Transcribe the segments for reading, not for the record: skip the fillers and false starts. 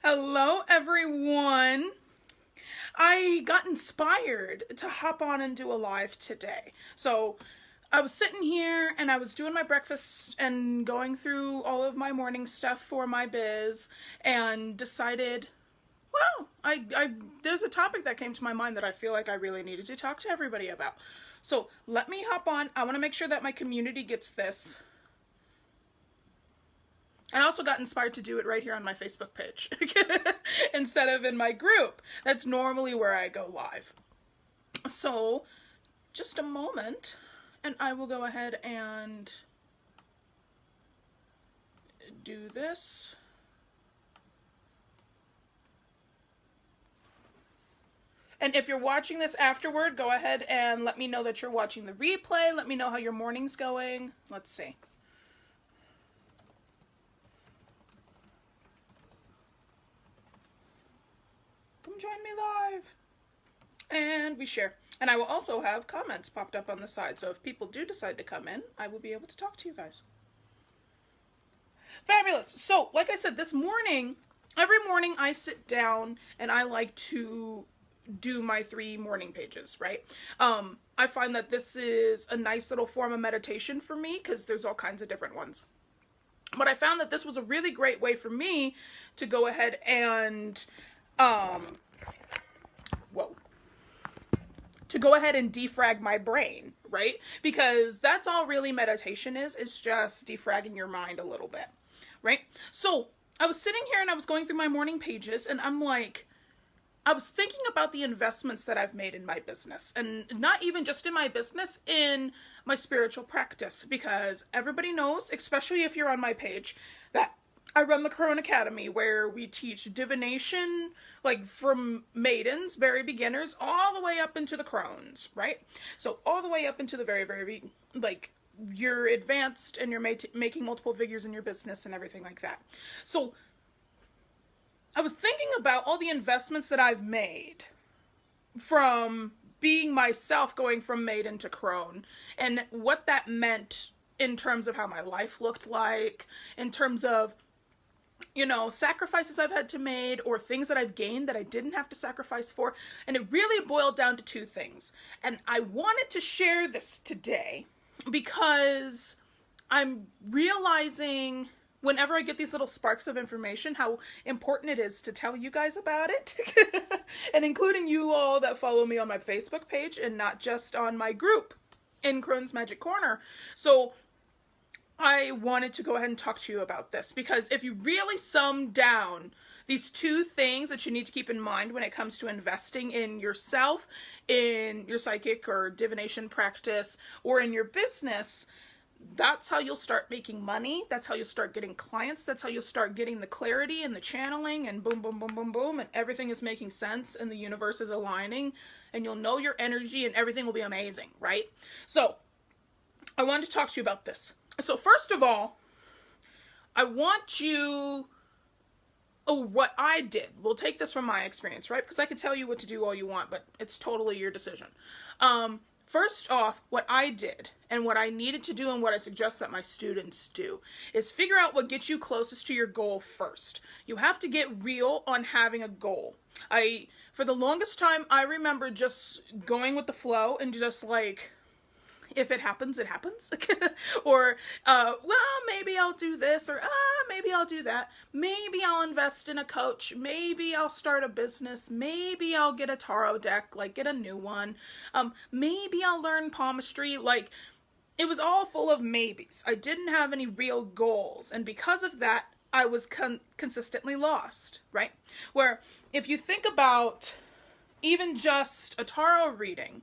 Hello, everyone. I got inspired to hop on and do a live today. So I was sitting here and I was doing my breakfast and going through all of my morning stuff for my biz and decided, well, there's a topic that came to my mind that I feel like I really needed to talk to everybody about. So let me hop on. I want to make sure that my community gets this. And I also got inspired to do it right here on my Facebook page instead of in my group. That's normally where I go live. So just a moment and I will go ahead and do this. And if you're watching this afterward, go ahead and let me know that you're watching the replay. Let me know how your morning's going. Let's see. Join me live, and we share. And I will also have comments popped up on the side, so if people do decide to come in, I will be able to talk to you guys. Fabulous. So like I said, this morning, every morning I sit down and I like to do my 3 morning pages, right? I find that this is a nice little form of meditation for me because there's all kinds of different ones. But I found that this was a really great way for me to go ahead and to go ahead and defrag my brain, right? Because that's all really meditation is. It's just defragging your mind a little bit, right? So I was sitting here and I was going through my morning pages and I'm like, I was thinking about the investments that I've made in my business, and not even just in my business, in my spiritual practice, because everybody knows, especially if you're on my page, that I run the Crone Academy where we teach divination, like from maidens, very beginners, all the way up into the crones, right? So all the way up into the very, like, you're advanced and you're making multiple figures in your business and everything like that. So I was thinking about all the investments that I've made from being myself, going from maiden to crone, and what that meant in terms of how my life looked like, in terms of, you know, sacrifices I've had to make or things that I've gained that I didn't have to sacrifice for. And it really boiled down to 2 things. And I wanted to share this today because I'm realizing whenever I get these little sparks of information how important it is to tell you guys about it. And including you all that follow me on my Facebook page and not just on my group in Crone's Magic Corner. So I wanted to go ahead and talk to you about this because if you really sum down these 2 things that you need to keep in mind when it comes to investing in yourself, in your psychic or divination practice, or in your business, that's how you'll start making money. That's how you'll start getting clients. That's how you'll start getting the clarity and the channeling and boom, boom, boom, boom, boom, and everything is making sense and the universe is aligning and you'll know your energy and everything will be amazing, right? So I wanted to talk to you about this. So first of all, I want you, what I did. We'll take this from my experience, right? Because I can tell you what to do all you want, but it's totally your decision. First off, what I did and what I needed to do and what I suggest that my students do is figure out what gets you closest to your goal first. You have to get real on having a goal. For the longest time, I remember just going with the flow and just like, if it happens, it happens. Or, well, maybe I'll do this, or maybe I'll do that. Maybe I'll invest in a coach. Maybe I'll start a business. Maybe I'll get a tarot deck, like get a new one. Maybe I'll learn palmistry. Like, it was all full of maybes. I didn't have any real goals. And because of that, I was consistently lost, right? Where if you think about even just a tarot reading,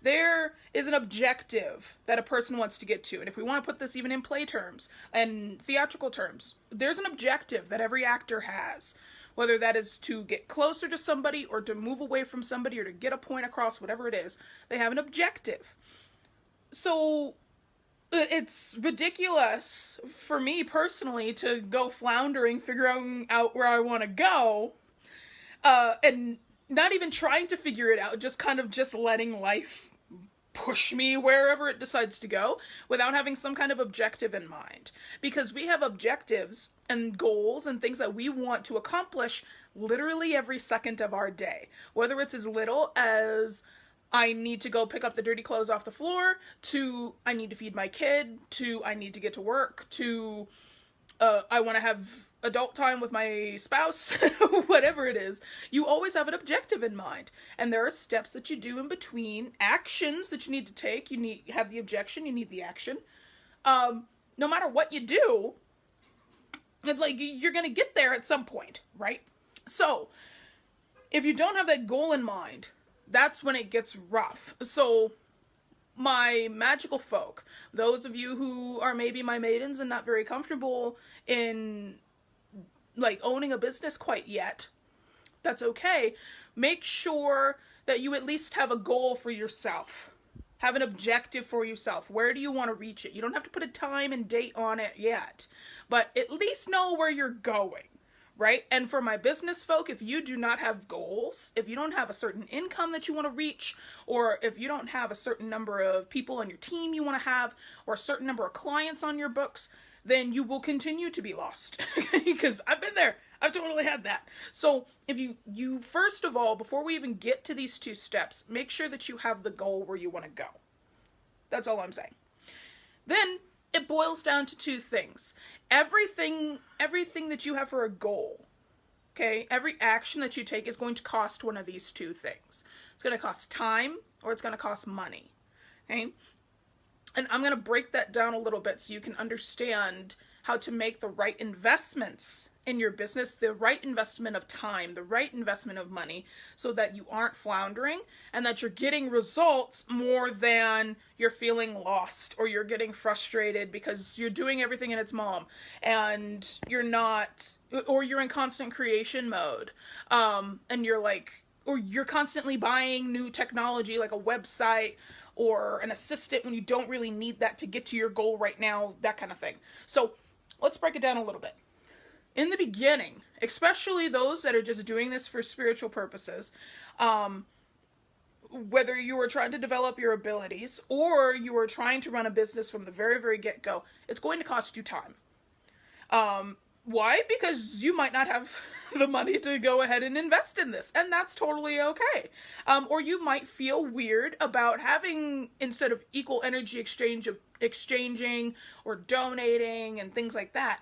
there is an objective that a person wants to get to. And if we want to put this even in play terms and theatrical terms, there's an objective that every actor has, whether that is to get closer to somebody or to move away from somebody or to get a point across, whatever it is, they have an objective. So it's ridiculous for me personally to go floundering, figuring out where I want to go, and not even trying to figure it out, just kind of just letting life push me wherever it decides to go without having some kind of objective in mind. Because we have objectives and goals and things that we want to accomplish literally every second of our day. Whether it's as little as I need to go pick up the dirty clothes off the floor, to I need to feed my kid, to I need to get to work, to I want to have adult time with my spouse, whatever it is, you always have an objective in mind. And there are steps that you do in between, actions that you need to take. You have the objection, you need the action. No matter what you do, like, you're going to get there at some point, right? So if you don't have that goal in mind, that's when it gets rough. So my magical folk, those of you who are maybe my maidens and not very comfortable in like owning a business quite yet, that's okay. Make sure that you at least have a goal for yourself. Have an objective for yourself. Where do you want to reach it? You don't have to put a time and date on it yet, but at least know where you're going, right? And for my business folk, if you do not have goals, if you don't have a certain income that you want to reach, or if you don't have a certain number of people on your team you want to have, or a certain number of clients on your books, then you will continue to be lost. Because I've been there. I've totally had that. So if you first of all, before we even get to these two steps, make sure that you have the goal where you want to go. That's all I'm saying. Then it boils down to two things. Everything that you have for a goal, okay, every action that you take is going to cost one of these two things. It's going to cost time or it's going to cost money, okay? And I'm going to break that down a little bit so you can understand how to make the right investments in your business, the right investment of time, the right investment of money, so that you aren't floundering and that you're getting results more than you're feeling lost or you're getting frustrated because you're doing everything in its mom and you're not, or you're in constant creation mode. And you're like, or you're constantly buying new technology like a website or an assistant when you don't really need that to get to your goal right now, that kind of thing. So let's break it down a little bit. In the beginning, especially those that are just doing this for spiritual purposes, whether you are trying to develop your abilities or you are trying to run a business from the very, very get-go, it's going to cost you time. Why? Because you might not have the money to go ahead and invest in this, and that's totally okay. Or you might feel weird about having, instead of equal energy exchanging or donating and things like that,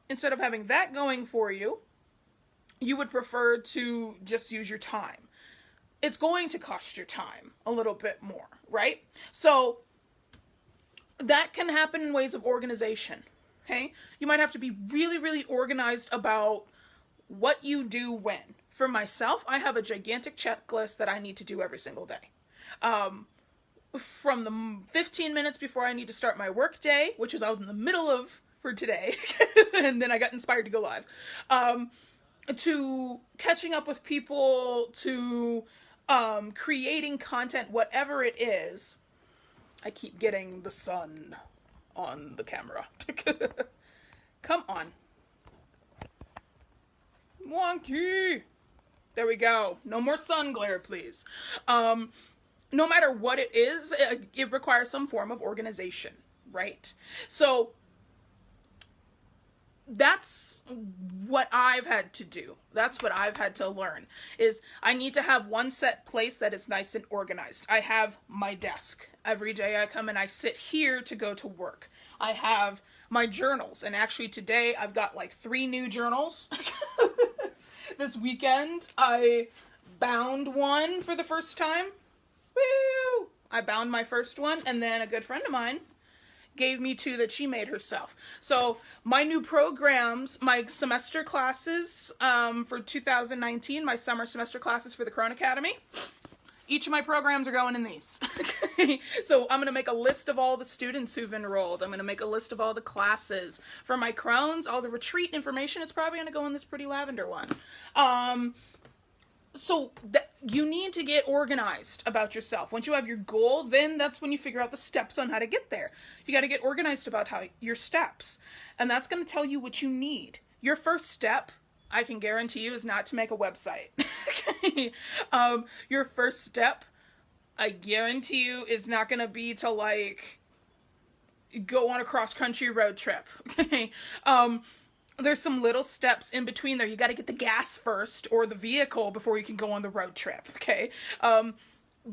instead of having that going for you, you would prefer to just use your time. It's going to cost your time a little bit more, right? So that can happen in ways of organization. Okay, you might have to be really, really organized about what you do when. For myself, I have a gigantic checklist that I need to do every single day. From the 15 minutes before I need to start my work day, which is out in the middle of for today, and then I got inspired to go live, to catching up with people, to creating content, whatever it is. I keep getting the sun on the camera. Come on. Wonky. There we go. No more sun glare, please. No matter what it is, it requires some form of organization, right? So that's what I've had to do. That's what I've had to learn, is I need to have one set place that is nice and organized. I have my desk. Every day I come and I sit here to go to work. I have my journals, and actually today I've got like 3 new journals. This weekend I bound one for the first time. Woo! I bound my first one, and then a good friend of mine gave me 2 that she made herself. So my new programs, my semester classes for 2019, my summer semester classes for the Crone Academy, each of my programs are going in these. So I'm going to make a list of all the students who've enrolled. I'm going to make a list of all the classes. For my Crones, all the retreat information, it's probably going to go in this pretty lavender one. So you need to get organized about yourself. Once you have your goal, then that's when you figure out the steps on how to get there. You got to get organized about your steps. And that's going to tell you what you need. Your first step, I can guarantee you, is not to make a website. Your first step, I guarantee you is not going to be to like go on a cross-country road trip. Okay. There's some little steps in between there. You got to get the gas first or the vehicle before you can go on the road trip. Okay.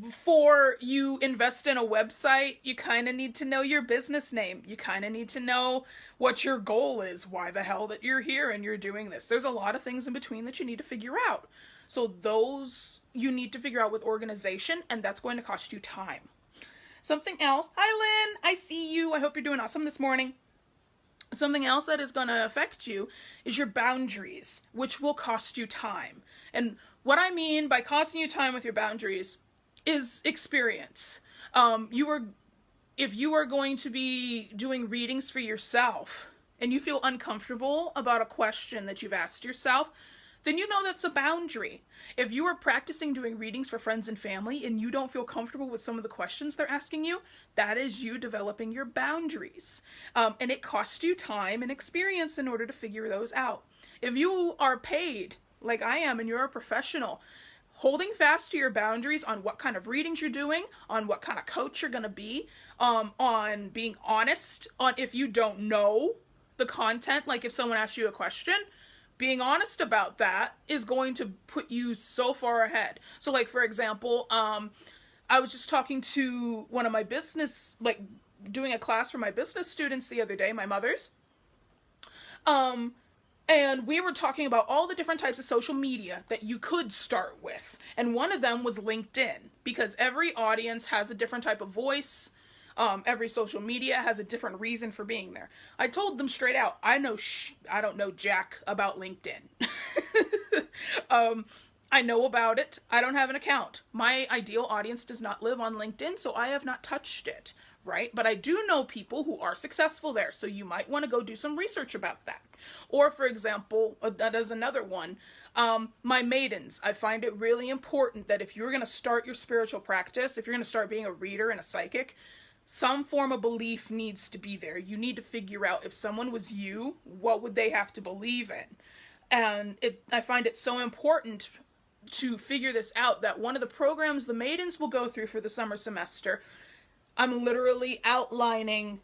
Before you invest in a website, you kind of need to know your business name. You kind of need to know what your goal is, why the hell that you're here and you're doing this. There's a lot of things in between that you need to figure out. So those you need to figure out with organization, and that's going to cost you time. Something else. Hi, Lynn. I see you. I hope you're doing awesome this morning. Something else that is going to affect you is your boundaries, which will cost you time. And what I mean by costing you time with your boundaries is experience. If you are going to be doing readings for yourself and you feel uncomfortable about a question that you've asked yourself, then you know that's a boundary. If you are practicing doing readings for friends and family and you don't feel comfortable with some of the questions they're asking you, that is you developing your boundaries. And it costs you time and experience in order to figure those out. If you are paid, like I am, and you're a professional, holding fast to your boundaries on what kind of readings you're doing, on what kind of coach you're going to be, on being honest, on if you don't know the content, like if someone asks you a question, being honest about that is going to put you so far ahead. So like, for example, I was just talking to one of my business, like doing a class for my business students the other day, my mother's. And we were talking about all the different types of social media that you could start with. And one of them was LinkedIn, because every audience has a different type of voice. Every social media has a different reason for being there. I told them straight out, I don't know jack about LinkedIn. I know about it. I don't have an account. My ideal audience does not live on LinkedIn, so I have not touched it, right? But I do know people who are successful there, so you might want to go do some research about that. Or, for example, that is another one, my maidens. I find it really important that if you're going to start your spiritual practice, if you're going to start being a reader and a psychic, some form of belief needs to be there. You need to figure out, if someone was you, what would they have to believe in? And I find it so important to figure this out, that one of the programs the maidens will go through for the summer semester, I'm literally outlining,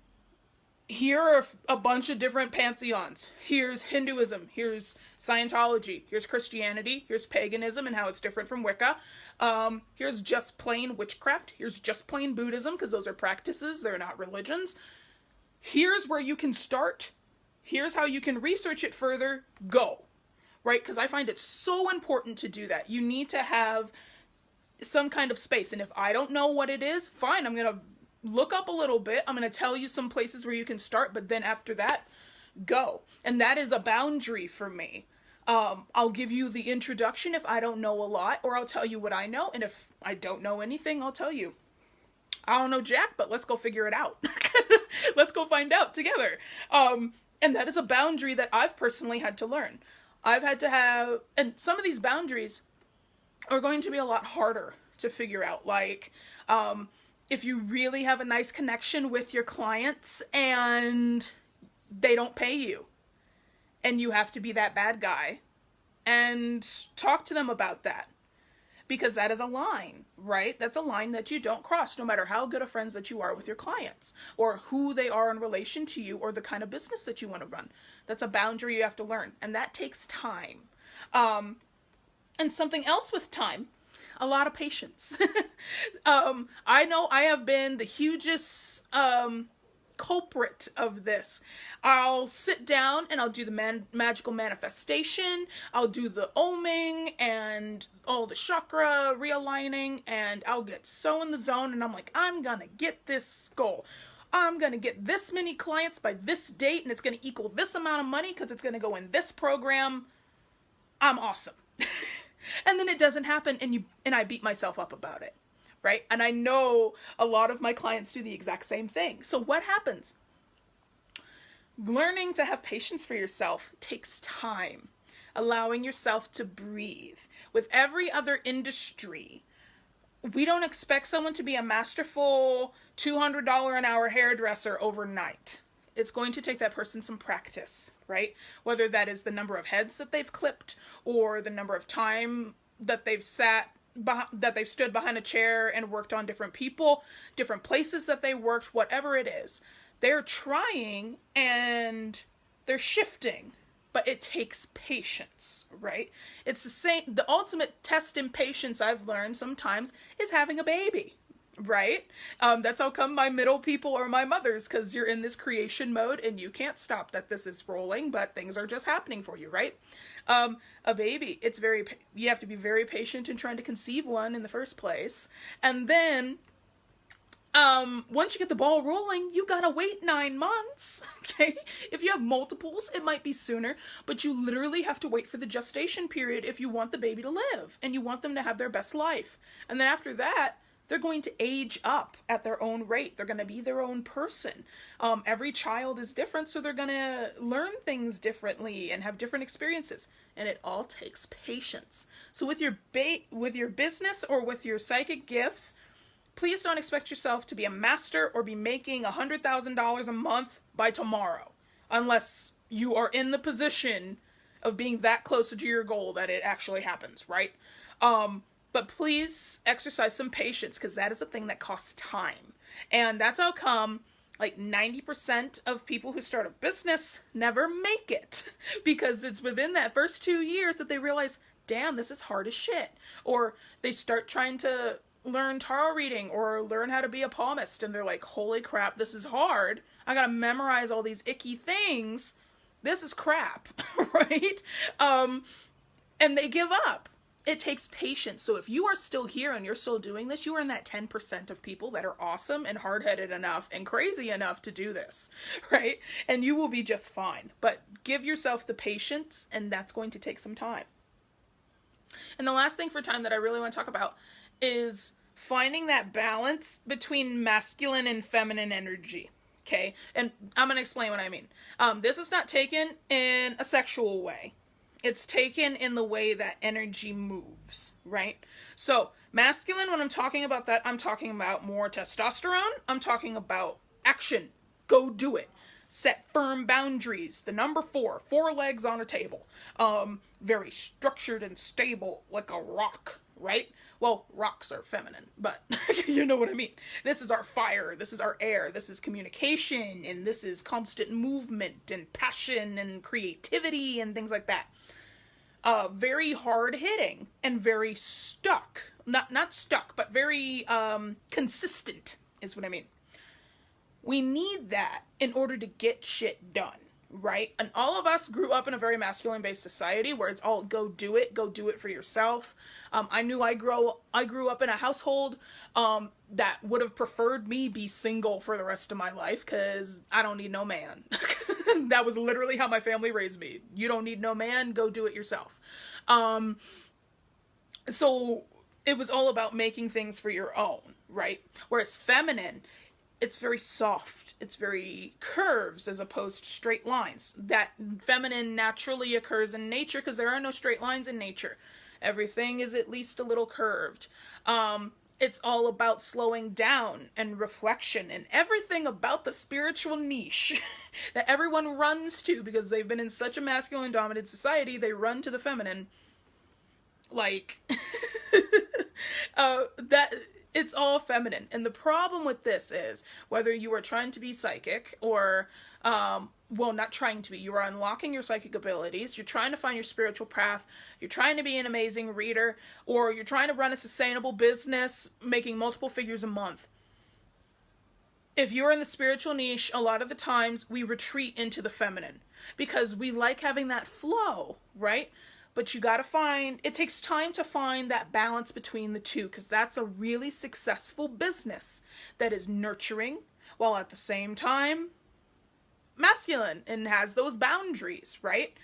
here are a bunch of different pantheons. Here's Hinduism, here's Scientology, here's Christianity, here's paganism and how it's different from Wicca. Here's just plain witchcraft, here's just plain Buddhism, because those are practices, they're not religions. Here's where you can start. Here's how you can research it further. Go. Right? Because I find it so important to do that. You need to have some kind of space. And if I don't know what it is, fine, I'm going to look up a little bit. I'm going to tell you some places where you can start, but then after that, go. And that is a boundary for me. I'll give you the introduction if I don't know a lot, or I'll tell you what I know. And if I don't know anything, I'll tell you. I don't know jack, but let's go figure it out. Let's go find out together. And that is a boundary that I've personally had to learn. I've had to have, and some of these boundaries are going to be a lot harder to figure out. Like, if you really have a nice connection with your clients and they don't pay you, and you have to be that bad guy and talk to them about that, because that is a line, right? That's a line that you don't cross, no matter how good of friends that you are with your clients, or who they are in relation to you, or the kind of business that you want to run. That's a boundary you have to learn, and that takes time. And something else with time, a lot of patience. I know I have been the hugest culprit of this. I'll sit down and I'll do the magical manifestation. I'll do the oming and all the chakra realigning, and I'll get so in the zone, and I'm like, I'm gonna get this goal. I'm gonna get this many clients by this date, and it's gonna equal this amount of money because it's gonna go in this program. I'm awesome. And then it doesn't happen, and I beat myself up about it. Right? And I know a lot of my clients do the exact same thing. So what happens? Learning to have patience for yourself takes time. Allowing yourself to breathe. With every other industry, we don't expect someone to be a masterful $200 an hour hairdresser overnight. It's going to take that person some practice, right? Whether that is the number of heads that they've clipped, or the number of time that they've sat that they've stood behind a chair and worked on different people, different places that they worked, whatever it is. They're trying and they're shifting, but it takes patience, right? It's the same. The ultimate test in patience, I've learned sometimes, is having a baby, right? That's how come my middle people are my mothers, because you're in this creation mode and you can't stop that this is rolling, but things are just happening for you, right? A baby, you have to be very patient in trying to conceive one in the first place. And then once you get the ball rolling, you gotta wait 9 months, okay? If you have multiples, it might be sooner, but you literally have to wait for the gestation period if you want the baby to live, and you want them to have their best life. And then after that, they're going to age up at their own rate. They're going to be their own person. Every child is different, so they're going to learn things differently and have different experiences. And it all takes patience. So with your business or with your psychic gifts, please don't expect yourself to be a master or be making $100,000 a month by tomorrow, unless you are in the position of being that close to your goal that it actually happens, right? But please exercise some patience, because that is a thing that costs time. And that's how come like 90% of people who start a business never make it, because it's within that first 2 years that they realize, damn, this is hard as shit. Or they start trying to learn tarot reading or learn how to be a palmist, and they're like, holy crap, this is hard. I gotta memorize all these icky things. This is crap, right? And they give up. It takes patience. So if you are still here and you're still doing this, you are in that 10% of people that are awesome and hard-headed enough and crazy enough to do this, right? And you will be just fine. But give yourself the patience, and that's going to take some time. And the last thing for time that I really want to talk about is finding that balance between masculine and feminine energy. Okay? And I'm going to explain what I mean. This is not taken in a sexual way. It's taken in the way that energy moves, right? So masculine, when I'm talking about that, I'm talking about more testosterone. I'm talking about action. Go do it. Set firm boundaries. The number 4 legs on a table. Very structured and stable, like a rock, right? Well, rocks are feminine, but you know what I mean. This is our fire, this is our air, this is communication, and this is constant movement and passion and creativity and things like that. Very hard-hitting and very stuck. Not stuck, but very consistent is what I mean. We need that in order to get shit done, right? And all of us grew up in a very masculine-based society where it's all go do it for yourself. I grew up in a household that would have preferred me be single for the rest of my life, because I don't need no man. That was literally how my family raised me. You don't need no man, go do it yourself. So it was all about making things for your own, right? Whereas feminine, it's very soft. It's very curves as opposed to straight lines. That feminine naturally occurs in nature because there are no straight lines in nature. Everything is at least a little curved. It's all about slowing down and reflection and everything about the spiritual niche that everyone runs to because they've been in such a masculine dominated society. They run to the feminine. Like, that it's all feminine. And the problem with this is whether you are trying to be psychic or, not trying to be, you are unlocking your psychic abilities, you're trying to find your spiritual path, you're trying to be an amazing reader, or you're trying to run a sustainable business, making multiple figures a month. If you're in the spiritual niche, a lot of the times we retreat into the feminine because we like having that flow, right? But you gotta it takes time to find that balance between the two, because that's a really successful business that is nurturing while at the same time masculine and has those boundaries, right?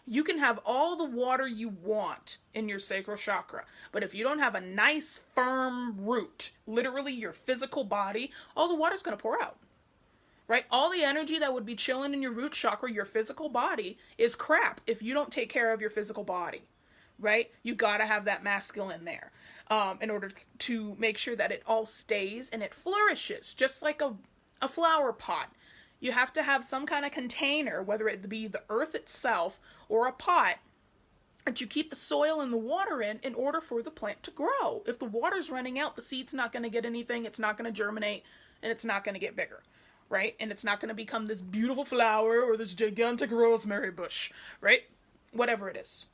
You can have all the water you want in your sacral chakra, but if you don't have a nice firm root, literally your physical body, all the water's gonna pour out. Right? All the energy that would be chilling in your root chakra, your physical body, is crap if you don't take care of your physical body, right? You gotta have that masculine there in order to make sure that it all stays and it flourishes, just like a flower pot. You have to have some kind of container, whether it be the earth itself or a pot, that you keep the soil and the water in order for the plant to grow. If the water's running out, the seed's not going to get anything, it's not going to germinate, and it's not going to get bigger, right? And it's not going to become this beautiful flower or this gigantic rosemary bush, right? Whatever it is.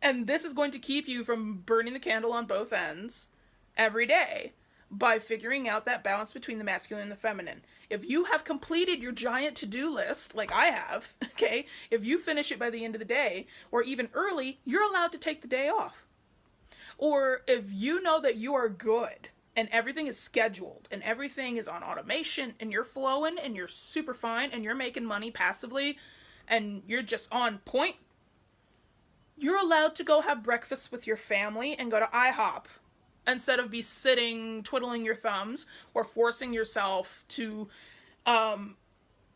And this is going to keep you from burning the candle on both ends every day by figuring out that balance between the masculine and the feminine. If you have completed your giant to-do list, like I have, okay, if you finish it by the end of the day, or even early, you're allowed to take the day off. Or if you know that you are good, and everything is scheduled, and everything is on automation, and you're flowing, and you're super fine, and you're making money passively, and you're just on point, you're allowed to go have breakfast with your family and go to IHOP instead of be sitting twiddling your thumbs or forcing yourself to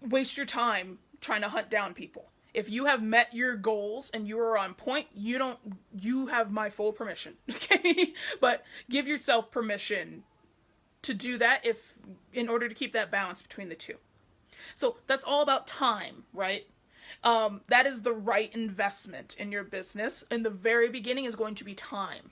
waste your time trying to hunt down people. If you have met your goals and you are on point, you have my full permission, okay? But give yourself permission to do that in order to keep that balance between the two. So that's all about time, right? That is the right investment in your business. In the very beginning is going to be time.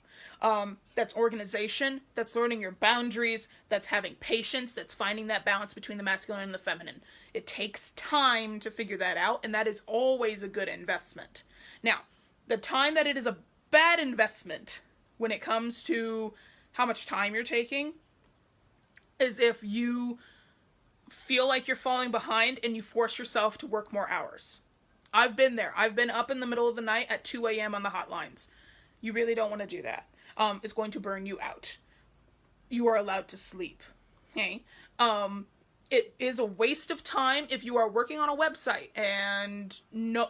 That's organization, that's learning your boundaries, that's having patience, that's finding that balance between the masculine and the feminine. It takes time to figure that out, and that is always a good investment. Now, the time that it is a bad investment when it comes to how much time you're taking is if you feel like you're falling behind and you force yourself to work more hours. I've been there. I've been up in the middle of the night at 2 a.m. on the hotlines. You really don't want to do that. It's going to burn you out. You are allowed to sleep. Okay? It is a waste of time if you are working on a website and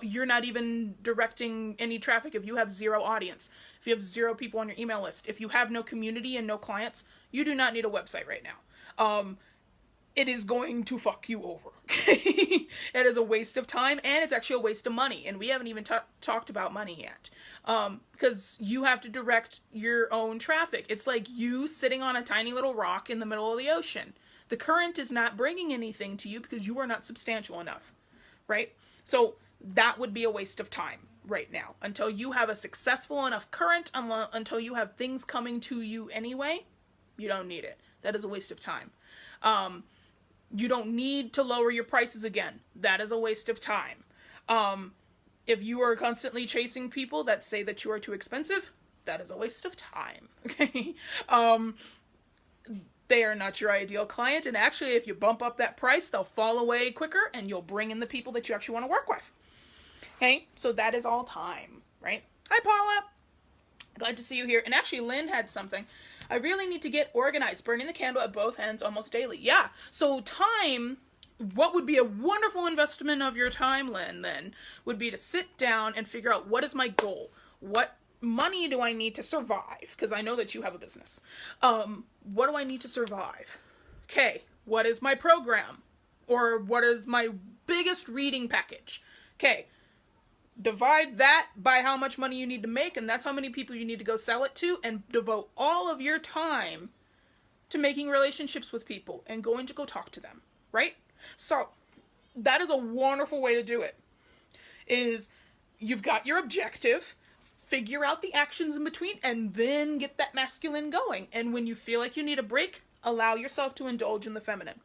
you're not even directing any traffic, if you have zero audience, if you have zero people on your email list, if you have no community and no clients, you do not need a website right now. It is going to fuck you over. It is a waste of time, and it's actually a waste of money. And we haven't even talked about money yet. Because you have to direct your own traffic. It's like you sitting on a tiny little rock in the middle of the ocean. The current is not bringing anything to you because you are not substantial enough, right? So that would be a waste of time right now. Until you have a successful enough current, until you have things coming to you anyway, you don't need it. That is a waste of time. You don't need to lower your prices again. That is a waste of time. If you are constantly chasing people that say that you are too expensive, that is a waste of time. Okay? They are not your ideal client, and actually if you bump up that price, they'll fall away quicker and you'll bring in the people that you actually want to work with. Okay? So that is all time, right? Hi, Paula. Glad to see you here. And actually, Lynn had something. I really need to get organized. Burning the candle at both ends almost daily. Yeah. So time, what would be a wonderful investment of your time, Lynn, then, would be to sit down and figure out, what is my goal? What money do I need to survive? Because I know that you have a business. What do I need to survive? Okay. What is my program? Or what is my biggest reading package? Okay. Divide that by how much money you need to make, and that's how many people you need to go sell it to, and devote all of your time to making relationships with people and going to go talk to them, right? So that is a wonderful way to do it. Is you've got your objective, figure out the actions in between, and then get that masculine going. And when you feel like you need a break, allow yourself to indulge in the feminine.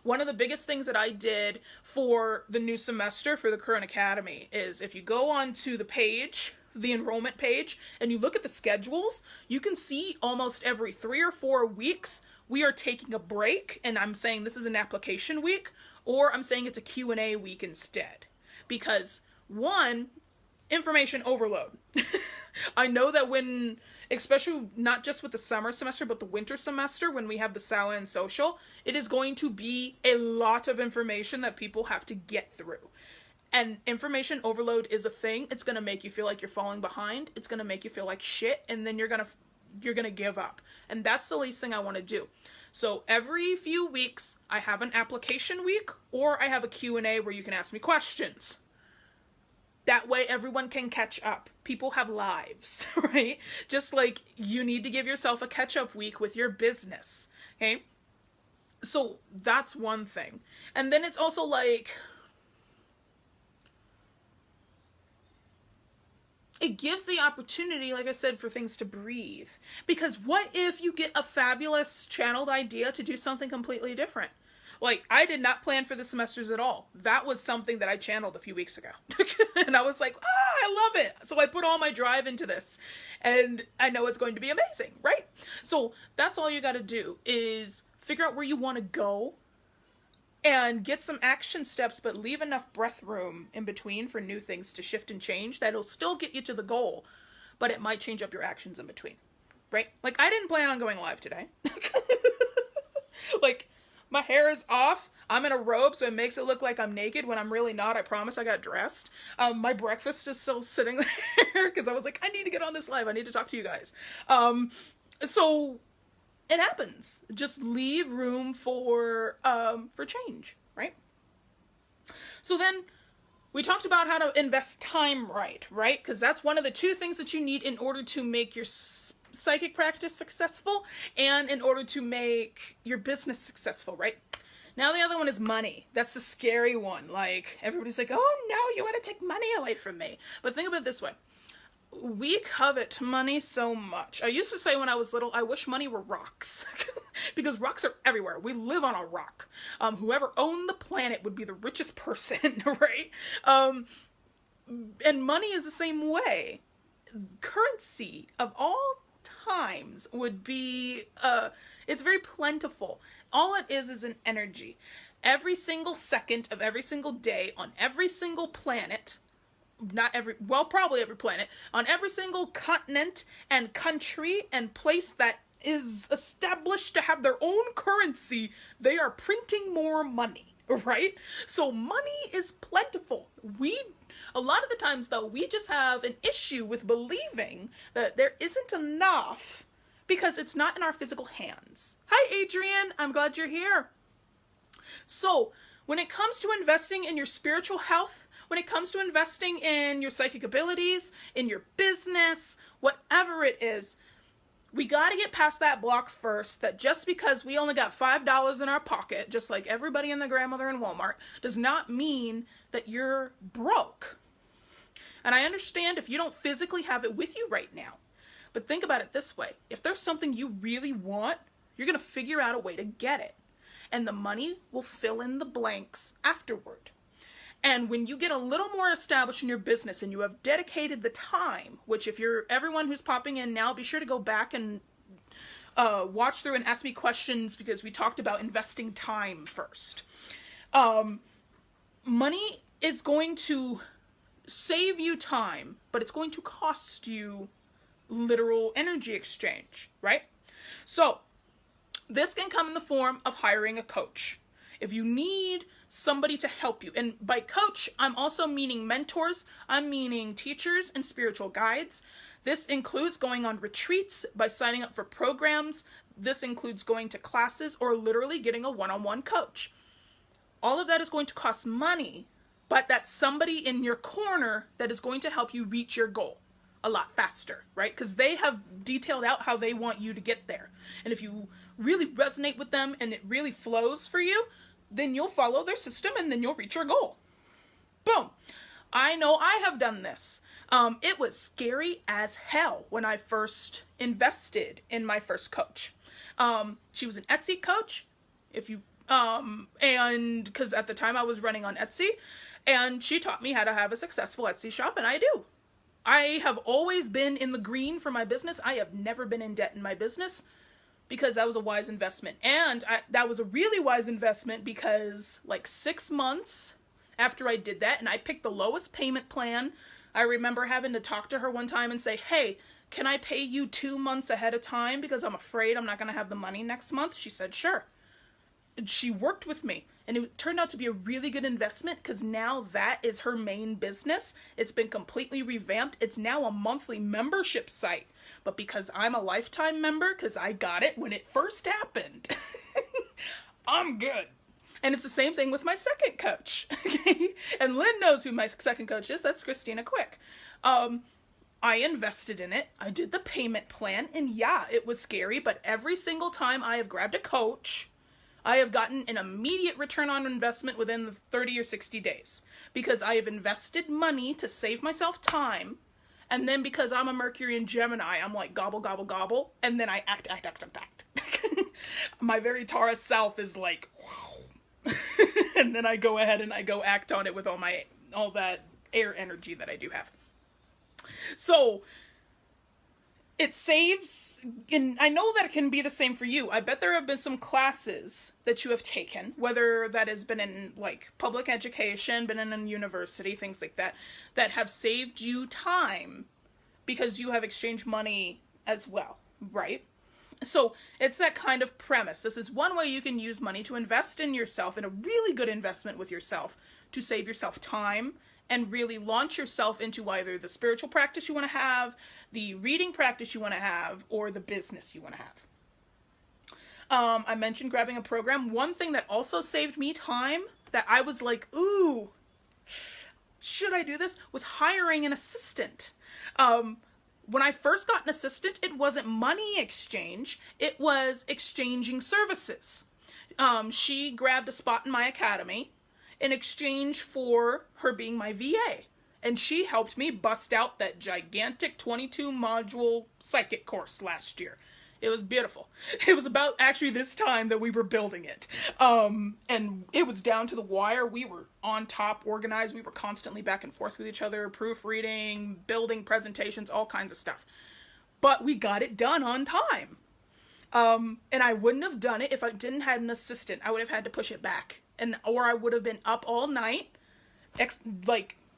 One of the biggest things that I did for the new semester for the current academy is if you go on to the page, the enrollment page, and you look at the schedules, you can see almost every 3 or 4 weeks we are taking a break, and I'm saying this is an application week, or I'm saying it's a Q&A week instead. Because, one, information overload. I know that when, especially not just with the summer semester, but the winter semester, when we have the SAWA and social, it is going to be a lot of information that people have to get through. And information overload is a thing. It's going to make you feel like you're falling behind. It's going to make you feel like shit, and then you're going to give up. And that's the least thing I want to do. So every few weeks, I have an application week, or I have a Q&A where you can ask me questions. That way everyone can catch up. People have lives, right? Just like you need to give yourself a catch-up week with your business, okay? So that's one thing. And then it's also like, it gives the opportunity, like I said, for things to breathe. Because what if you get a fabulous channeled idea to do something completely different? Like, I did not plan for the semesters at all. That was something that I channeled a few weeks ago. And I was like, I love it. So I put all my drive into this. And I know it's going to be amazing, right? So that's all you got to do is figure out where you want to go and get some action steps, but leave enough breath room in between for new things to shift and change that'll still get you to the goal, but it might change up your actions in between, right? Like, I didn't plan on going live today. Like, my hair is off. I'm in a robe, so it makes it look like I'm naked when I'm really not. I promise I got dressed. My breakfast is still sitting there because I was like, I need to get on this live. I need to talk to you guys. So it happens. Just leave room for change, right? So then we talked about how to invest time right? Because that's one of the two things that you need in order to make your psychic practice successful and in order to make your business successful, right? Now the other one is money. That's the scary one. Like, everybody's like, oh no, you want to take money away from me. But think about it this way. We covet money so much. I used to say when I was little, I wish money were rocks. Because rocks are everywhere. We live on a rock. Whoever owned the planet would be the richest person, right? And money is the same way. Currency of all times would be, it's very plentiful. All it is an energy. Every single second of every single day on every single planet, probably every planet, on every single continent and country and place that is established to have their own currency, they are printing more money, right? So money is plentiful. A lot of the times, though, we just have an issue with believing that there isn't enough because it's not in our physical hands. Hi, Adrian. I'm glad you're here. So when it comes to investing in your spiritual health, when it comes to investing in your psychic abilities, in your business, whatever it is, we got to get past that block first, that just because we only got $5 in our pocket, just like everybody and their grandmother in Walmart, does not mean that you're broke. And I understand if you don't physically have it with you right now. But think about it this way. If there's something you really want, you're going to figure out a way to get it. And the money will fill in the blanks afterward. And when you get a little more established in your business and you have dedicated the time, which if you're everyone who's popping in now, be sure to go back and watch through and ask me questions because we talked about investing time first. Money is going to save you time, but it's going to cost you literal energy exchange, right? So this can come in the form of hiring a coach. If you need somebody to help you, and by coach, I'm also meaning mentors, I'm meaning teachers and spiritual guides. This includes going on retreats by signing up for programs. This includes going to classes or literally getting a one-on-one coach. All of that is going to cost money, but that's somebody in your corner that is going to help you reach your goal a lot faster, right? Because they have detailed out how they want you to get there. And if you really resonate with them and it really flows for you, then you'll follow their system and then you'll reach your goal. Boom. I know I have done this. It was scary as hell when I first invested in my first coach. She was an Etsy coach, and because at the time I was running on Etsy, and she taught me how to have a successful Etsy shop, and I do. I have always been in the green for my business. I have never been in debt in my business because that was a wise investment. And that was a really wise investment because like 6 months after I did that, and I picked the lowest payment plan, I remember having to talk to her one time and say, hey, can I pay you 2 months ahead of time because I'm afraid I'm not going to have the money next month? She said, sure. And she worked with me, and it turned out to be a really good investment because now that is her main business. It's been completely revamped. It's now a monthly membership site, but because I'm a lifetime member, because I got it when it first happened, I'm good. And it's the same thing with my second coach. Okay? And Lynn knows who my second coach is. That's Christina Quick. I invested in it. I did the payment plan, and yeah, it was scary, but every single time I have grabbed a coach, I have gotten an immediate return on investment within the 30 or 60 days because I have invested money to save myself time, And then because I'm a Mercury and Gemini, I'm like gobble, gobble, gobble. And then I act. My very Taurus self is like, wow. And then I go ahead and I go act on it with all that air energy that I do have. So it saves, and I know that it can be the same for you. I bet there have been some classes that you have taken, whether that has been in like public education, been in a university, things like that, that have saved you time because you have exchanged money as well, right? So it's that kind of premise. This is one way you can use money to invest in yourself, in a really good investment with yourself, to save yourself time and really launch yourself into either the spiritual practice you want to have, the reading practice you want to have, or the business you want to have. I mentioned grabbing a program. One thing that also saved me time that I was like, ooh, should I do this? Was hiring an assistant. When I first got an assistant, it wasn't money exchange. It was exchanging services. She grabbed a spot in my academy in exchange for her being my VA. And she helped me bust out that gigantic 22-module psychic course last year. It was beautiful. It was about actually this time that we were building it. And it was down to the wire. We were on top, organized. We were constantly back and forth with each other, proofreading, building presentations, all kinds of stuff. But we got it done on time. And I wouldn't have done it if I didn't have an assistant. I would have had to push it back. Or I would have been up all night,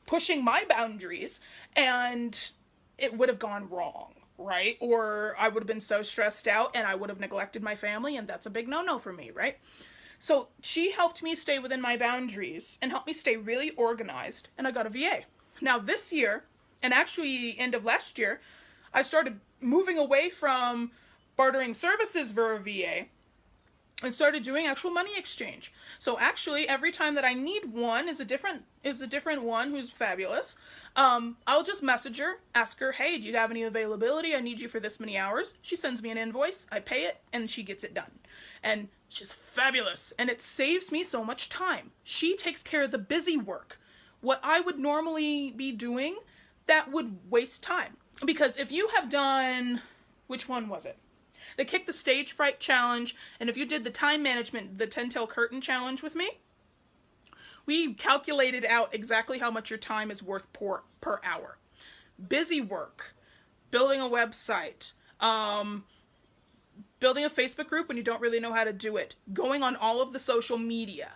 pushing my boundaries, and it would have gone wrong, right? Or I would have been so stressed out and I would have neglected my family, and that's a big no-no for me, right? So she helped me stay within my boundaries and helped me stay really organized, and I got a VA. Now this year, and actually end of last year, I started moving away from bartering services for a VA and started doing actual money exchange. So actually, every time that I need one is a different one who's fabulous. I'll just message her, ask her, hey, do you have any availability? I need you for this many hours. She sends me an invoice, I pay it, and she gets it done. And she's fabulous, and it saves me so much time. She takes care of the busy work. What I would normally be doing, that would waste time. Because if you have done, which one was it? The Kick the Stage Fright Challenge, and if you did the time management, the 10-tail curtain challenge with me, we calculated out exactly how much your time is worth per hour. Busy work, building a website, building a Facebook group when you don't really know how to do it, going on all of the social media,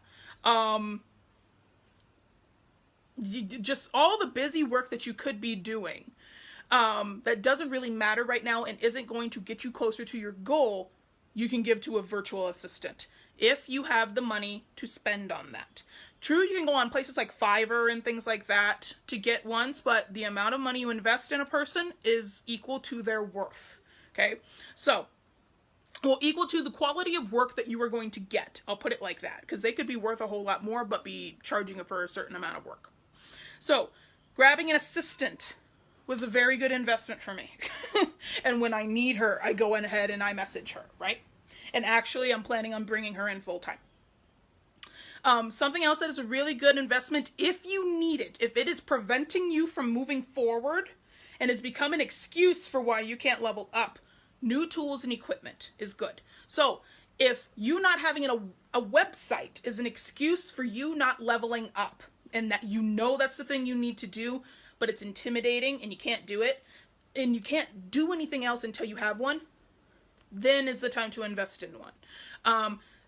just all the busy work that you could be doing. That doesn't really matter right now and isn't going to get you closer to your goal, you can give to a virtual assistant if you have the money to spend on that. True, you can go on places like Fiverr and things like that to get ones, but the amount of money you invest in a person is equal to their worth. Okay? So, well, equal to the quality of work that you are going to get. I'll put it like that, because they could be worth a whole lot more, but be charging for a certain amount of work. So, grabbing an assistant was a very good investment for me. And when I need her, I go ahead and I message her, right? And actually, I'm planning on bringing her in full time. Something else that is a really good investment, if you need it, if it is preventing you from moving forward and has become an excuse for why you can't level up, new tools and equipment is good. So if you not having a website is an excuse for you not leveling up, and that you know that's the thing you need to do, but it's intimidating and you can't do it, and you can't do anything else until you have one, then is the time to invest in one.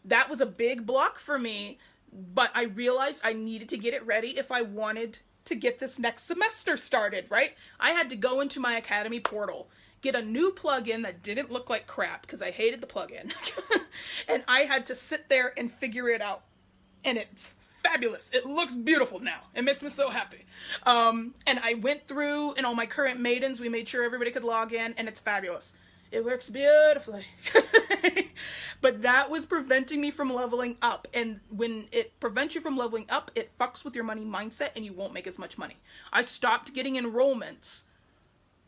That was a big block for me, but I realized I needed to get it ready if I wanted to get this next semester started, right? I had to go into my Academy portal, get a new plugin that didn't look like crap, because I hated the plugin, and I had to sit there and figure it out, and it's fabulous. It looks beautiful now. It makes me so happy. And I went through, and all my current maidens, we made sure everybody could log in, and it's fabulous. It works beautifully. But that was preventing me from leveling up. And when it prevents you from leveling up, it fucks with your money mindset, and you won't make as much money. I stopped getting enrollments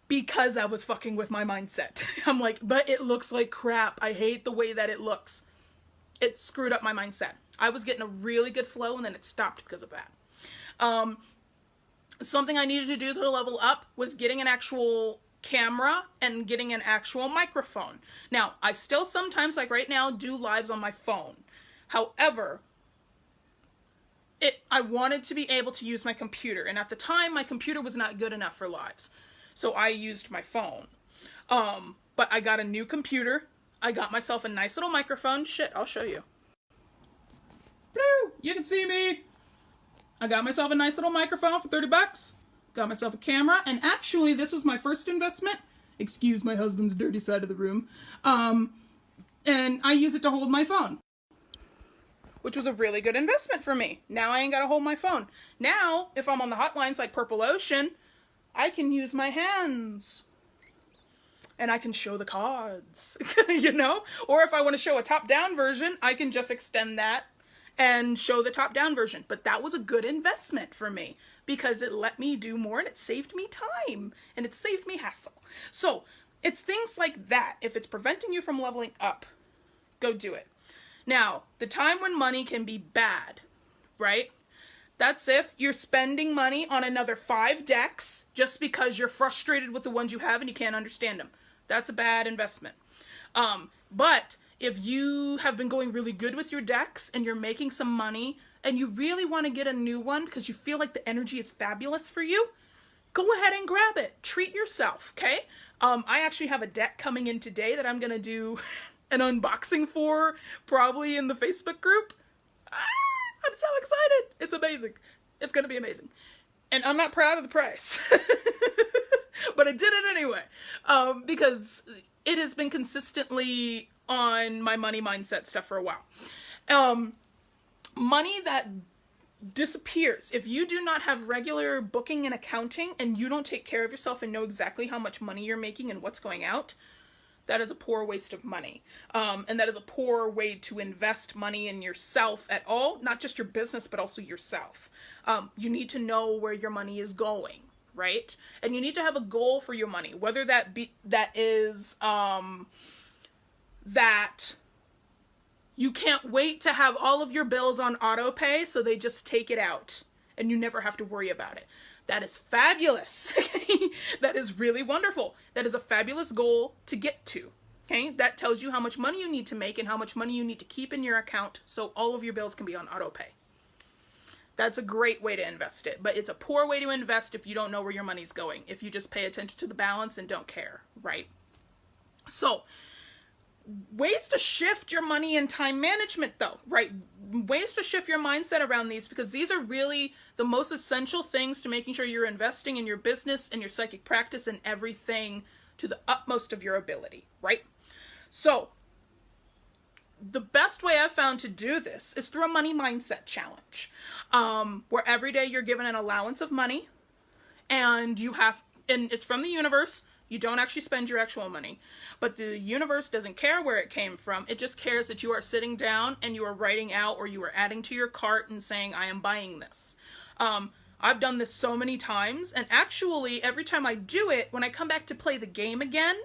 because I was fucking with my mindset. I'm like, but it looks like crap. I hate the way that it looks. It screwed up my mindset. I was getting a really good flow, and then it stopped because of that. Something I needed to do to level up was getting an actual camera and getting an actual microphone. Now, I still sometimes, like right now, do lives on my phone. However, I wanted to be able to use my computer, and at the time, my computer was not good enough for lives. So I used my phone. But I got a new computer. I got myself a nice little microphone. Shit, I'll show you. Blue, you can see me. I got myself a nice little microphone for 30 bucks. Got myself a camera, and actually this was my first investment. Excuse my husband's dirty side of the room. And I use it to hold my phone, which was a really good investment for me. Now I ain't gotta hold my phone. Now, if I'm on the hotlines like Purple Ocean, I can use my hands. And I can show the cards, you know? Or if I want to show a top-down version, I can just extend that and show the top-down version. But that was a good investment for me because it let me do more and it saved me time and it saved me hassle. So it's things like that. If it's preventing you from leveling up, go do it. Now, the time when money can be bad, right? That's if you're spending money on another 5 decks just because you're frustrated with the ones you have and you can't understand them. That's a bad investment. But if you have been going really good with your decks and you're making some money and you really want to get a new one because you feel like the energy is fabulous for you, go ahead and grab it. Treat yourself, okay? I actually have a deck coming in today that I'm going to do an unboxing for, probably in the Facebook group. I'm so excited. It's amazing. It's going to be amazing. And I'm not proud of the price. But I did it anyway, because it has been consistently on my money mindset stuff for a while. Money that disappears. If you do not have regular booking and accounting and you don't take care of yourself and know exactly how much money you're making and what's going out, that is a poor waste of money. And that is a poor way to invest money in yourself at all, not just your business, but also yourself. You need to know where your money is going. Right? And you need to have a goal for your money, whether that is that you can't wait to have all of your bills on auto pay so they just take it out and you never have to worry about it. That is fabulous. That is really wonderful. That is a fabulous goal to get to. Okay? That tells you how much money you need to make and how much money you need to keep in your account so all of your bills can be on auto pay. That's a great way to invest it, but it's a poor way to invest if you don't know where your money's going, if you just pay attention to the balance and don't care, right? So, ways to shift your money and time management though, right? Ways to shift your mindset around these, because these are really the most essential things to making sure you're investing in your business and your psychic practice and everything to the utmost of your ability, right? So, the best way I've found to do this is through a money mindset challenge, where every day you're given an allowance of money and it's from the universe. You don't actually spend your actual money, but the universe doesn't care where it came from. It just cares that you are sitting down and you are writing out or you are adding to your cart and saying, I am buying this. I've done this so many times, and actually every time I do it, when I come back to play the game again,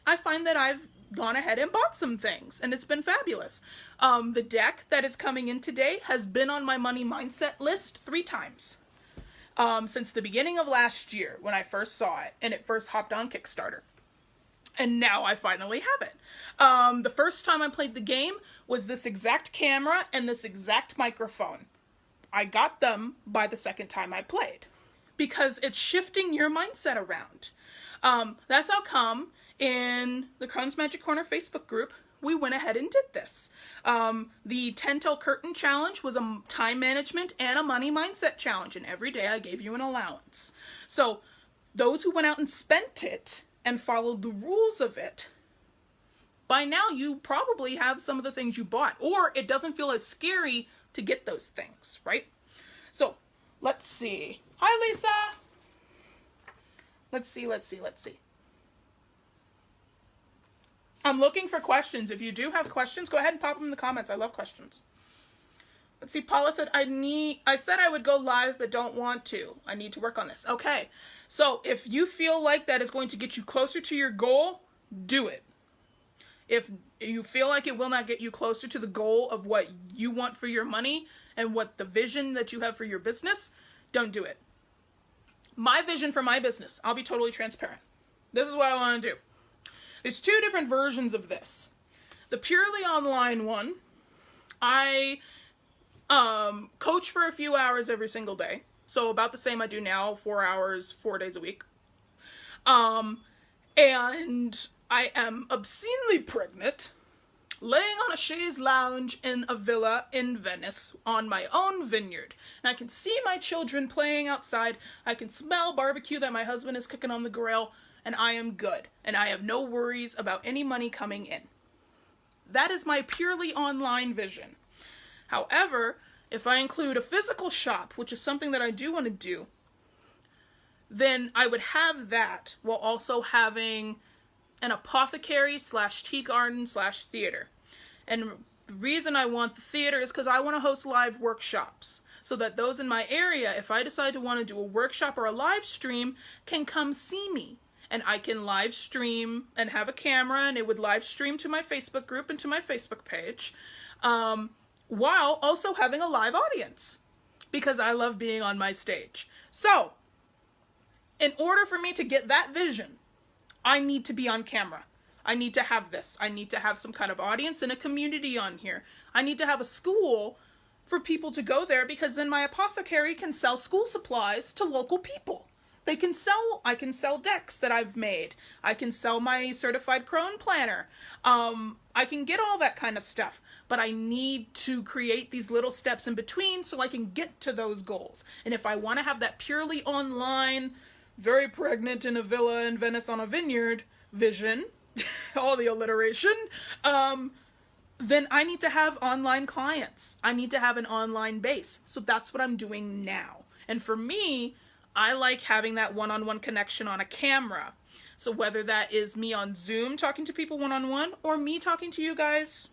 I find that I've gone ahead and bought some things, and it's been fabulous. The deck that is coming in today has been on my money mindset list 3 times since the beginning of last year when I first saw it and it first hopped on Kickstarter. And now I finally have it. The first time I played the game was this exact camera and this exact microphone. I got them by the second time I played because it's shifting your mindset around. That's how come in the Crohn's Magic Corner Facebook group, we went ahead and did this. The 10 Till Curtain Challenge was a time management and a money mindset challenge, and every day I gave you an allowance. So those who went out and spent it and followed the rules of it, by now you probably have some of the things you bought, or it doesn't feel as scary to get those things, right? So let's see. Hi, Lisa. Let's see. I'm looking for questions. If you do have questions, go ahead and pop them in the comments. I love questions. Let's see. Paula said, I said I would go live, but don't want to. I need to work on this. Okay. So if you feel like that is going to get you closer to your goal, do it. If you feel like it will not get you closer to the goal of what you want for your money and what the vision that you have for your business, don't do it. My vision for my business, I'll be totally transparent. This is what I want to do. There's two different versions of this. The purely online one, I coach for a few hours every single day. So about the same I do now, 4 hours, 4 days a week. And I am obscenely pregnant, laying on a chaise lounge in a villa in Venice on my own vineyard. And I can see my children playing outside. I can smell barbecue that my husband is cooking on the grill, and I am good. And I have no worries about any money coming in. That is my purely online vision. However, if I include a physical shop, which is something that I do want to do, then I would have that while also having an apothecary / tea garden / theater. And the reason I want the theater is because I want to host live workshops so that those in my area, if I decide to want to do a workshop or a live stream, can come see me. And I can live stream and have a camera, and it would live stream to my Facebook group and to my Facebook page, while also having a live audience, because I love being on my stage. So, in order for me to get that vision, I need to be on camera. I need to have this. I need to have some kind of audience and a community on here. I need to have a school for people to go there, because then my apothecary can sell school supplies to local people. I can sell decks that I've made. I can sell my certified crone planner. I can get all that kind of stuff, but I need to create these little steps in between so I can get to those goals. And if I want to have that purely online, very pregnant in a villa in Venice on a vineyard vision, all the alliteration, then I need to have online clients. I need to have an online base. So that's what I'm doing now. And for me, I like having that one-on-one connection on a camera. So whether that is me on Zoom talking to people one-on-one, or me talking to you guys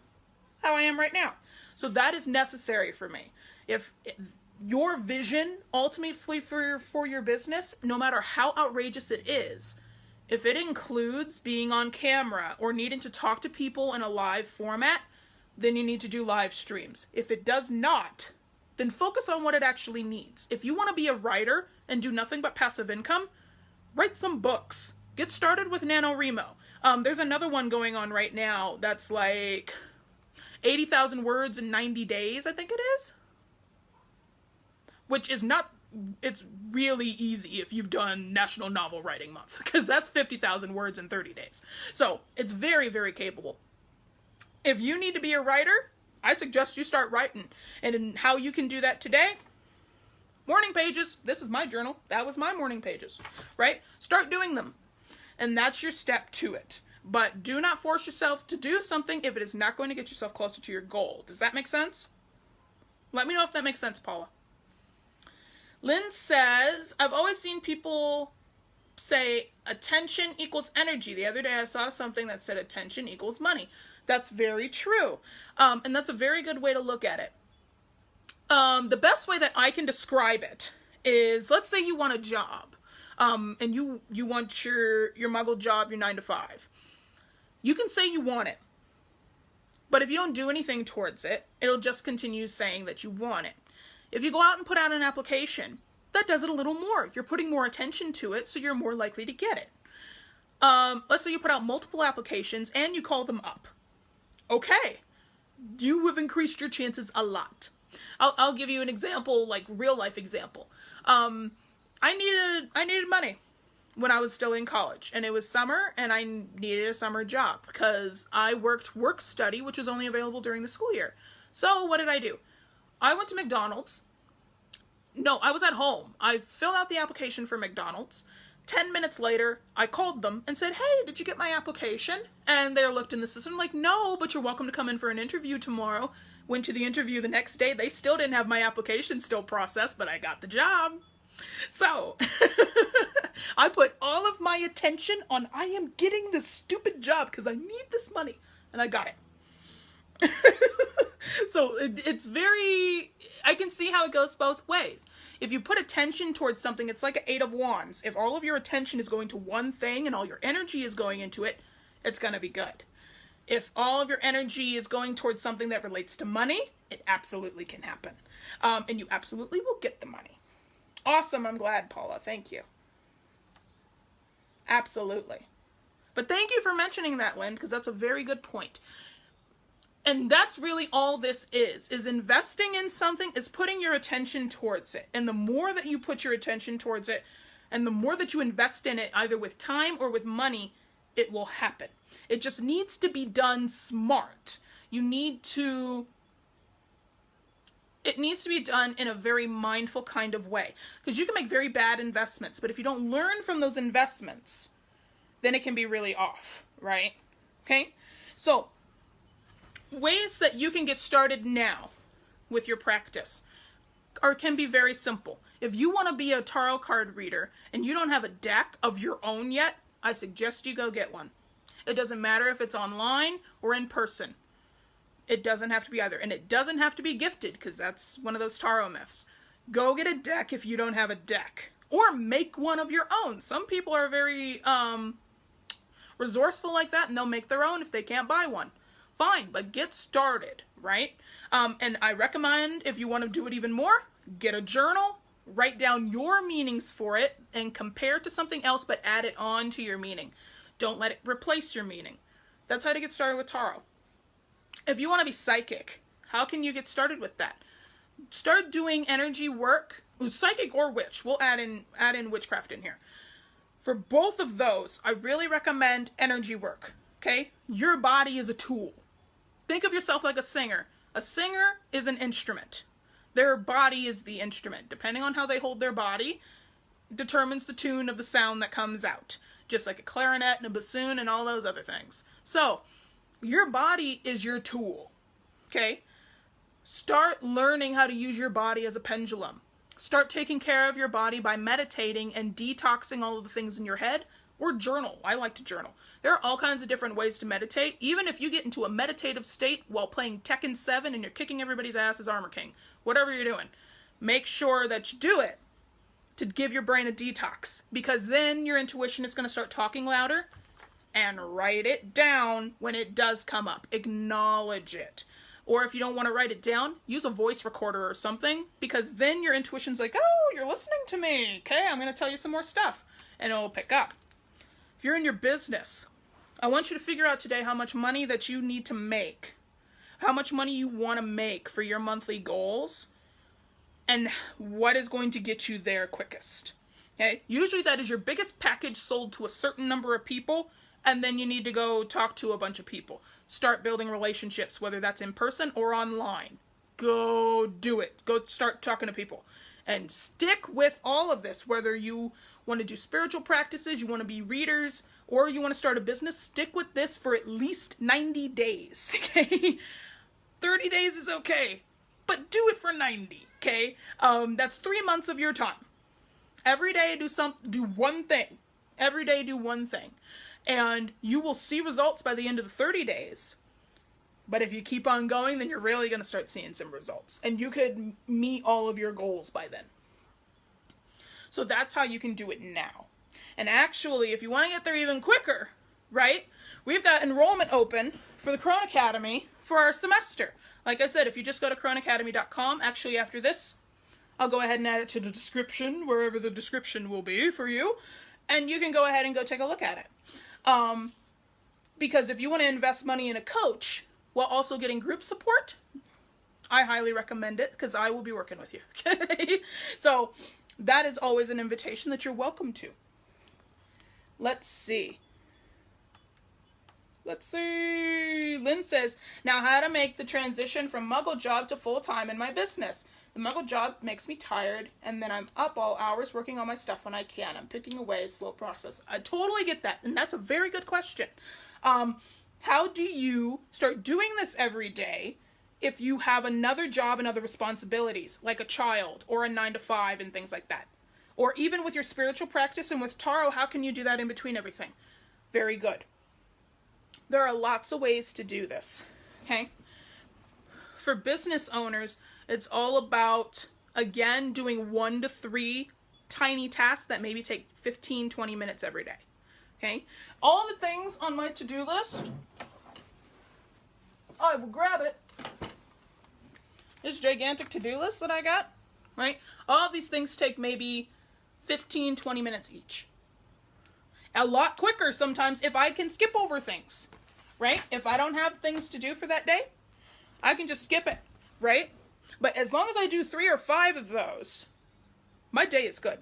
how I am right now. So that is necessary for me. If your vision ultimately for your business, no matter how outrageous it is, if it includes being on camera or needing to talk to people in a live format, then you need to do live streams. If it does not, then focus on what it actually needs. If you want to be a writer and do nothing but passive income, write some books. Get started with NaNoWriMo. There's another one going on right now that's like 80,000 words in 90 days, I think it is. Which is not, it's really easy if you've done National Novel Writing Month, because that's 50,000 words in 30 days. So it's very, very capable. If you need to be a writer, I suggest you start writing. And how you can do that today, morning pages. This is my journal. That was my morning pages, right? Start doing them. And that's your step to it. But do not force yourself to do something if it is not going to get yourself closer to your goal. Does that make sense? Let me know if that makes sense, Paula. Lynn says, I've always seen people say attention equals energy. The other day I saw something that said attention equals money. That's very true. And that's a very good way to look at it. The best way that I can describe it is, let's say you want a job, and you want your muggle job, your 9 to 5. You can say you want it, but if you don't do anything towards it, it'll just continue saying that you want it. If you go out and put out an application, that does it a little more. You're putting more attention to it, so you're more likely to get it. Let's say you put out multiple applications and you call them up. Okay, you have increased your chances a lot. I'll give you an example, like real life example. I needed money when I was still in college, and it was summer, and I needed a summer job because I worked work study, which was only available during the school year. So what did I do? I went to McDonald's. No, I was at home. I filled out the application for McDonald's. 10 minutes later, I called them and said, hey, did you get my application? And they looked in the system like, no, but you're welcome to come in for an interview tomorrow. Went to the interview the next day. They still didn't have my application still processed, but I got the job. So I put all of my attention on, I am getting this stupid job because I need this money. And I got it. So it's very, I can see how it goes both ways. If you put attention towards something, it's like an 8 of Wands. If all of your attention is going to one thing and all your energy is going into it, it's going to be good. If all of your energy is going towards something that relates to money, it absolutely can happen. And you absolutely will get the money. Awesome. I'm glad, Paula. Thank you. Absolutely. But thank you for mentioning that, Lynn, because that's a very good point. And that's really all this is investing in something, is putting your attention towards it. And the more that you put your attention towards it, and the more that you invest in it, either with time or with money, it will happen. It just needs to be done smart. It needs to be done in a very mindful kind of way. Because you can make very bad investments, but if you don't learn from those investments, then it can be really off, right? Okay? So, ways that you can get started now with your practice can be very simple. If you want to be a tarot card reader and you don't have a deck of your own yet, I suggest you go get one. It doesn't matter if it's online or in person. It doesn't have to be either. And it doesn't have to be gifted, because that's one of those tarot myths. Go get a deck if you don't have a deck. Or make one of your own. Some people are very resourceful like that, and they'll make their own if they can't buy one. Fine, but get started, right? And I recommend, if you want to do it even more, get a journal, write down your meanings for it, and compare it to something else, but add it on to your meaning. Don't let it replace your meaning. That's how to get started with tarot. If you want to be psychic, how can you get started with that? Start doing energy work, psychic or witch. We'll add in witchcraft in here. For both of those, I really recommend energy work, okay? Your body is a tool. Think of yourself like a singer. A singer is an instrument. Their body is the instrument. Depending on how they hold their body, determines the tune of the sound that comes out. Just like a clarinet and a bassoon and all those other things. So, your body is your tool, okay? Start learning how to use your body as a pendulum. Start taking care of your body by meditating and detoxing all of the things in your head, or journal. I like to journal. There are all kinds of different ways to meditate. Even if you get into a meditative state while playing Tekken 7 and you're kicking everybody's ass as Armor King, whatever you're doing, make sure that you do it to give your brain a detox, because then your intuition is going to start talking louder. And write it down when it does come up. Acknowledge it. Or if you don't want to write it down, use a voice recorder or something, because then your intuition's like, oh, you're listening to me. Okay, I'm going to tell you some more stuff. And it'll pick up. If you're in your business, I want you to figure out today how much money that you need to make. How much money you want to make for your monthly goals. And what is going to get you there quickest. Okay, usually that is your biggest package sold to a certain number of people. And then you need to go talk to a bunch of people. Start building relationships, whether that's in person or online. Go do it. Go start talking to people. And stick with all of this, whether you want to do spiritual practices, you want to be readers, or you want to start a business, stick with this for at least 90 days, okay? 30 days is okay, but do it for 90, okay? That's 3 months of your time. Every day do one thing. Every day do one thing. And you will see results by the end of the 30 days. But if you keep on going, then you're really going to start seeing some results. And you could meet all of your goals by then. So that's how you can do it now. And actually, if you want to get there even quicker, right? We've got enrollment open for the Crone Academy for our semester. Like I said, if you just go to croneacademy.com, actually after this, I'll go ahead and add it to the description, wherever the description will be for you. And you can go ahead and go take a look at it. Because if you want to invest money in a coach while also getting group support, I highly recommend it, because I will be working with you. Okay? So that is always an invitation that you're welcome to. Let's see. Lynn says, now how to make the transition from muggle job to full-time in my business. The muggle job makes me tired, and then I'm up all hours working on my stuff when I can. I'm picking away, a slow process. I totally get that, and that's a very good question. How do you start doing this every day if you have another job and other responsibilities, like a child or a 9-to-5 and things like that? Or even with your spiritual practice and with tarot, how can you do that in between everything? Very good. There are lots of ways to do this, okay? For business owners, it's all about, again, doing 1 to 3 tiny tasks that maybe take 15, 20 minutes every day, okay? All the things on my to-do list, I will grab it. This gigantic to-do list that I got, right? All of these things take maybe 15, 20 minutes each. a lot quicker sometimes if I can skip over things, right? If I don't have things to do for that day, I can just skip it, right? But as long as I do 3 or 5 of those, my day is good,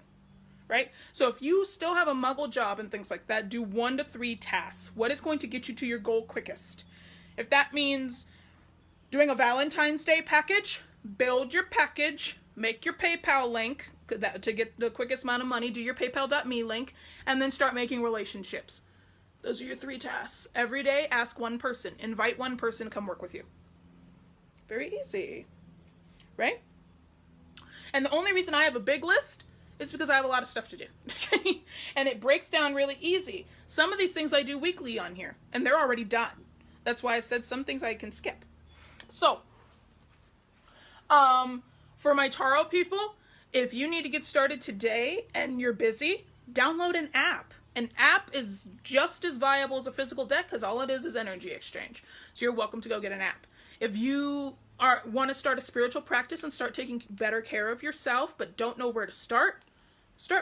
right? So if you still have a muggle job and things like that, do 1 to 3 tasks. What is going to get you to your goal quickest? If that means doing a Valentine's Day package, build your package, make your PayPal link to get the quickest amount of money, do your paypal.me link, and then start making relationships. Those are your 3 tasks. Every day, ask 1 person. Invite 1 person to come work with you. Very easy, right? And the only reason I have a big list is because I have a lot of stuff to do. And it breaks down really easy. Some of these things I do weekly on here, and they're already done. That's why I said some things I can skip. So, for my tarot people, if you need to get started today and you're busy, download an app. An app is just as viable as a physical deck because all it is energy exchange. So you're welcome to go get an app. If you want to start a spiritual practice and start taking better care of yourself but don't know where to start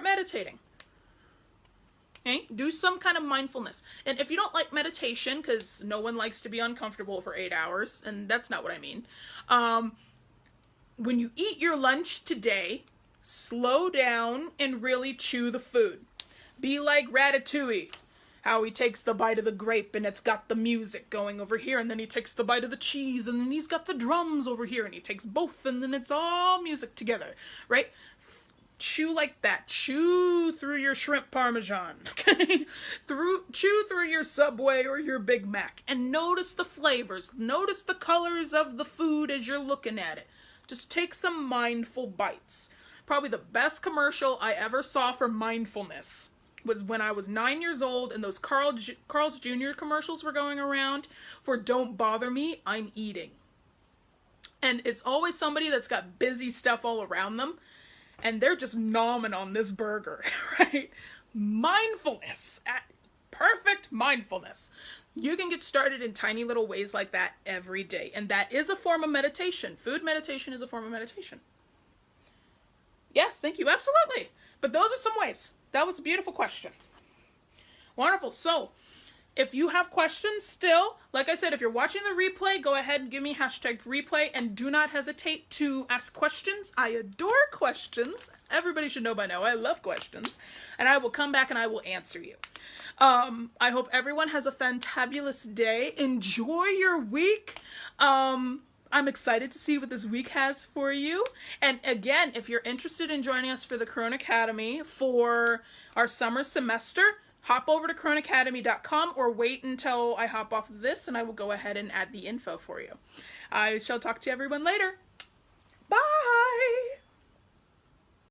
meditating. Okay? Do some kind of mindfulness. And if you don't like meditation, because no one likes to be uncomfortable for 8 hours, and that's not what I mean, when you eat your lunch today, slow down and really chew the food. Be like Ratatouille, how he takes the bite of the grape and it's got the music going over here, and then he takes the bite of the cheese and then he's got the drums over here, and he takes both and then it's all music together, right? Chew like that. Chew through your shrimp parmesan, okay? Chew through your Subway or your Big Mac and notice the flavors. Notice the colors of the food as you're looking at it. Just take some mindful bites. Probably the best commercial I ever saw for mindfulness was when I was 9 years old and those Carl's Jr. commercials were going around for "Don't bother me, I'm eating." And it's always somebody that's got busy stuff all around them and they're just nomming on this burger, right? Mindfulness. Perfect mindfulness. You can get started in tiny little ways like that every day. And that is a form of meditation. Food meditation is a form of meditation. Yes, thank you. Absolutely. But those are some ways. That was a beautiful question. Wonderful. So, if you have questions still, like I said, if you're watching the replay, go ahead and give me #replay and do not hesitate to ask questions. I adore questions. Everybody should know by now I love questions. And I will come back and I will answer you. I hope everyone has a fantabulous day. Enjoy your week. I'm excited to see what this week has for you. And again, if you're interested in joining us for the Crone Academy for our summer semester, hop over to croneacademy.com or wait until I hop off of this and I will go ahead and add the info for you. I shall talk to everyone later. Bye!